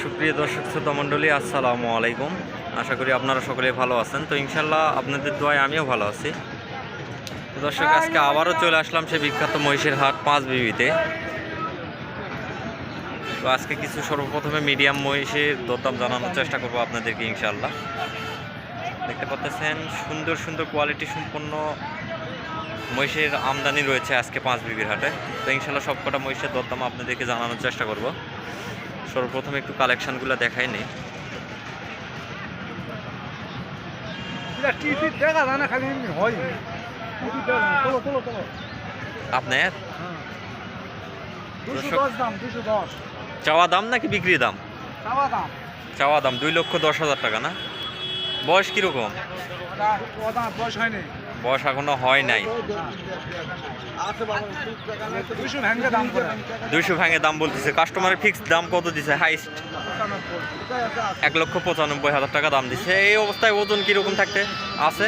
সুপ্রিয় দর্শক শ্রোতা মণ্ডলী, আসসালামু আলাইকুম। আশা করি আপনারা সকলে ভালো আছেন। তো ইনশাল্লাহ আপনাদের দোয়ায় আমিও ভালো আছি। তো দর্শক, আজকে আবারও চলে আসলাম সে বিখ্যাত মহিষের হাট পাঁচবিবিতে। তো আজকে কিছু সর্বপ্রথমে মিডিয়াম মহিষের দরদাম জানানোর চেষ্টা করবো আপনাদেরকে ইনশাল্লাহ। দেখতে পাচ্ছেন সুন্দর সুন্দর কোয়ালিটি সম্পন্ন মহিষের আমদানি রয়েছে আজকে পাঁচবিবির হাটে। তো ইনশাল্লাহ সবকটা মহিষের দরদাম আপনাদেরকে জানানোর চেষ্টা করব। সর্বপ্রথমে একটু কালেকশনগুলো দেখাই নি। আপনার চাওয়া দাম নাকি বিক্রি দাম? চাওয়া দাম 2,10,000 টাকা না? বয়স কিরকম? বয়স এখনো হয় নাই। 200 ভেঙে দাম বলতেছে। কাস্টমারের ফিক্সড দাম কত দিছে? হাইস্ট 1,95,000 টাকা দাম দিছে। এই অবস্থায় ওজন কিরকম থাকতে আছে?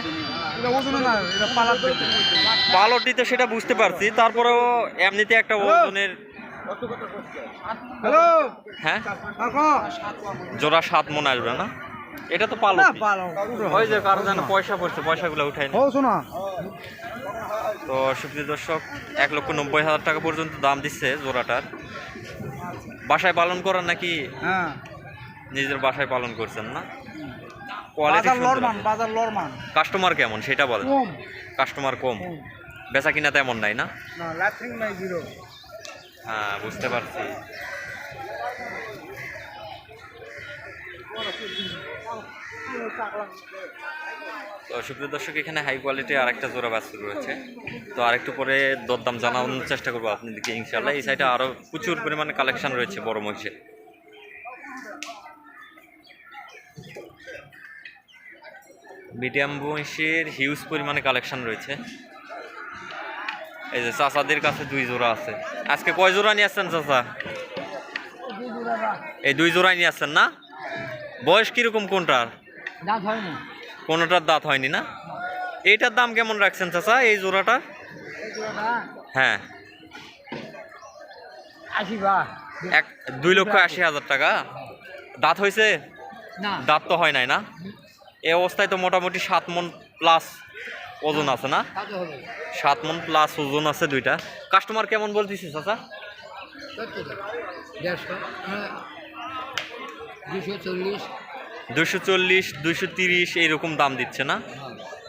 পালটিতে সেটা বুঝতে পারছি, তারপরেও এমনিতে একটা ওজনের হ্যাঁ জোড়া 7 মন আসবে না? এটা তো পালো ওই যে কারো যেন পয়সা পড়ছে, পয়সাগুলো উঠাই না। তো সুপ্রিয় দর্শক, 1,90,000 টাকা পর্যন্ত দাম দিচ্ছে জোড়াটার। বাসায় পালন করেন নাকি? নিজের বাসায় পালন করছেন না? কাস্টমার কেমন সেটা বলেন। কাস্টমার কম, বেচা কিনা তেমন নাই না? হ্যাঁ, বুঝতে পারছি। তো সুপ্রিয় দর্শক, এখানে হাই কোয়ালিটি আরেকটা জোড়া বাছুর রয়েছে। তো আরেকটু পরে দরদাম জানানোর চেষ্টা করবো আপনাদেরকে ইনশাআল্লাহ। এই সাইডে আরো প্রচুর পরিমাণে কালেকশন রয়েছে বড় মহিষের। মিডিয়াম মহিষের হিউজ পরিমাণে কালেকশন রয়েছে। এই যে চাচাদের কাছে 2 জোড়া আছে। আজকে কয় জোড়া নিয়ে আসছেন চাচা? এই 2 জোড়াই নিয়ে আসছেন না? বয়স কিরকম কোনটার? কোনটার দাঁত হয়নি না? এইটার দাম কেমন রাখছেন চাচা এই জোড়াটার? হ্যাঁ, 2,80,000 টাকা। দাঁত হয়েছে? দাঁত তো হয় নাই না? এই অবস্থায় তো মোটামুটি 7 মন প্লাস ওজন আছে না? 7 মন প্লাস ওজন আছে দুইটা। কাস্টমার কেমন বলতেছি চাচা? 240, 230 এইরকম দাম দিচ্ছে না?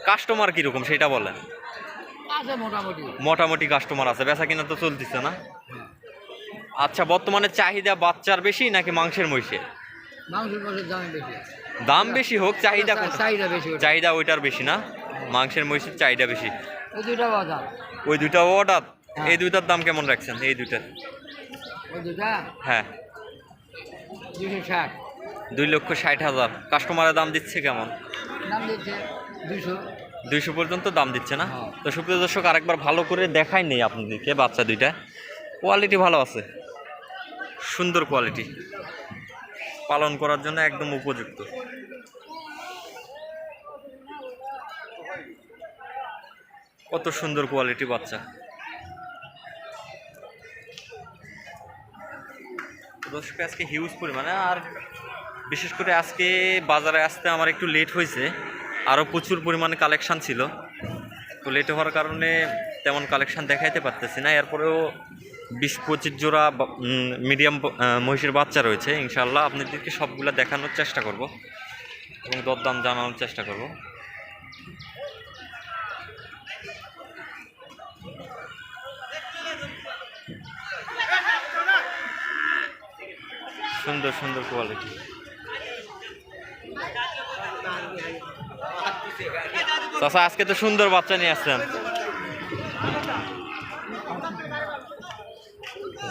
কাস্টমার কিরকম সেটা বলেন। মোটামুটি কাস্টমার আছে, বেচা কিনা তো চলতেছে না? আচ্ছা, বর্তমানে চাহিদা বাচ্চার বেশি নাকি মাংসের মহিষে? দাম বেশি হোক, চাহিদা চাহিদা ওইটার বেশি না? মাংসের মহিষের চাহিদা বেশি। ওই দুইটা অর্ডার। এই দুইটার দাম কেমন রাখছেন? এই দুইটার? হ্যাঁ, 2,60,000। কাস্টমারের দাম দিচ্ছে কেমন? 200 পর্যন্ত দাম দিচ্ছে না? তো সুপ্রিয় দর্শক, আরেকবার ভালো করে দেখাই নেই আপনাদেরকে। বাচ্চা দুইটা কোয়ালিটি ভালো আছে, সুন্দর কোয়ালিটি, পালন করার জন্য একদম উপযুক্ত। কত সুন্দর কোয়ালিটি বাচ্চা। দর্শক, আজকে হিউজ পরিমাণে, আর বিশেষ করে আজকে বাজারে আসতে আমার একটু লেট হয়েছে। আরও প্রচুর পরিমাণে কালেকশান ছিল। তো লেট হওয়ার কারণে তেমন কালেকশান দেখাইতে পারতেছি না। এরপরেও 20-25 জোড়া মিডিয়াম মহিষের বাচ্চা রয়েছে। ইনশাআল্লাহ আপনাদেরকে সবগুলো দেখানোর চেষ্টা করব এবং দরদাম জানানোর চেষ্টা করব। সুন্দর সুন্দর কোয়ালিটি। চাচা, আজকে তো সুন্দর বাচ্চা নিয়ে আসছেন।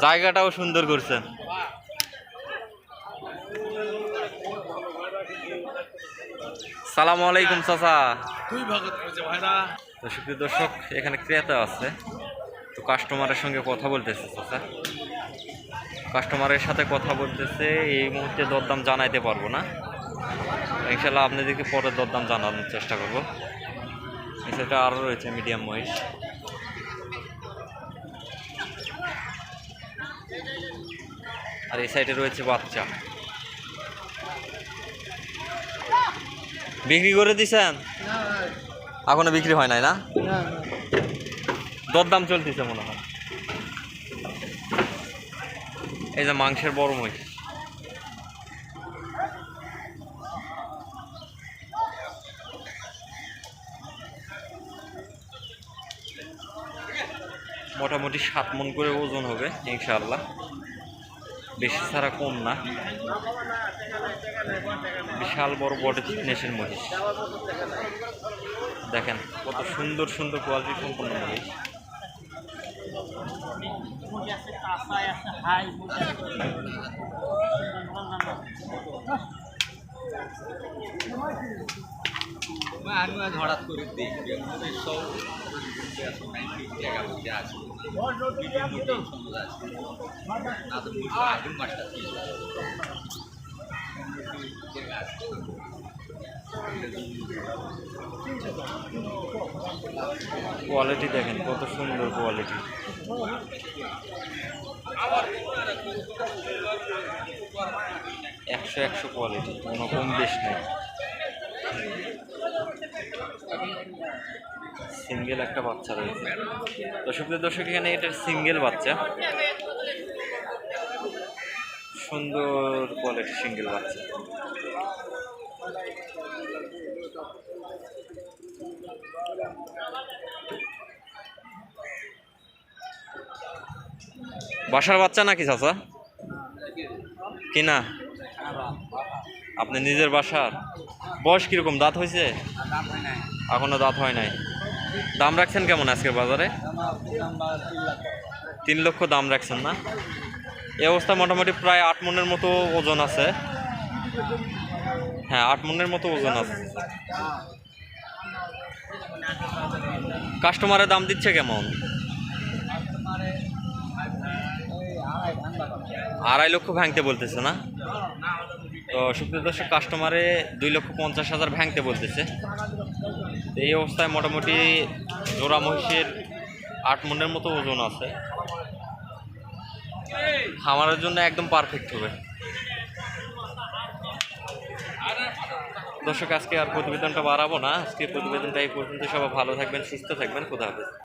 জায়গাটাও সুন্দর করছেন। সালামু আলাইকুম চাচা। সুপ্রিয় দর্শক, এখানে ক্রেতা আছে। তো কাস্টমারের সঙ্গে কথা বলতেছে চাচা। কাস্টমারের সাথে কথা বলতেছে। এই মুহূর্তে দরদাম জানাইতে পারবো না, ইনশাল্লাহ আপনাদেরকে পরে দরদাম জানানোর চেষ্টা করব। সেটা আরও রয়েছে মিডিয়াম মহিষ। আর এই সাইডে রয়েছে বাচ্চা। বিক্রি করে দিছেন? এখনো বিক্রি হয় নাই না? দরদাম চলতেছে মনে হয়। এই যে মাংসের বড় মহিষ, মোটামুটি 7 মণ করে ওজন হবে ইনশাআল্লাহ, বেশি ছাড়া কম না। বিশাল বড় বডি ফিটনেসের মহিষ, দেখেন কত সুন্দর সুন্দর কোয়ালিটি সম্পন্ন মহিষ। হঠাৎ করে কোয়ালিটি দেখেন কত সুন্দর কোয়ালিটি। একশো কোয়ালিটি, কোনো কম বেশ নেই। সিঙ্গেল একটা বাচ্চা রয়েছে। দর্শক এখানে এটার সিঙ্গেল বাচ্চা, সুন্দর কোয়ালিটি সিঙ্গেল বাচ্চা। বাসার বাচ্চা নাকি চাচা? কিনা? আপনি নিজের বাসার? বয়স কিরকম, দাঁত হয়েছে? এখনো দাঁত হয় নাই। দাম রাখছেন কেমন আজকের বাজারে? 3 লক্ষ দাম রাখছেন না? এই অবস্থা মোটামুটি প্রায় 8 মণের মতো ওজন আছে। হ্যাঁ, 8 মণের মতো ওজন আছে। কাস্টমারের দাম দিচ্ছে কেমন? 2.5 লক্ষ ভাঙতে বলতেছে না? তো সুপ্রিয় দর্শক, কাস্টমারে 2,50,000 ভাঙতে বলতেছে। এই অবস্থায় মোটামুটি জোড়া মহিষের 8 মণের মতো ওজন আছে, খামারের জন্য একদম পারফেক্ট হবে। দর্শক, আজকে আর প্রতিবেদনটা বাড়াবো না, আজকে প্রতিবেদনটা এই পর্যন্ত। সবাই ভালো থাকবেন, সুস্থ থাকবেন, খোদা হাফেজ।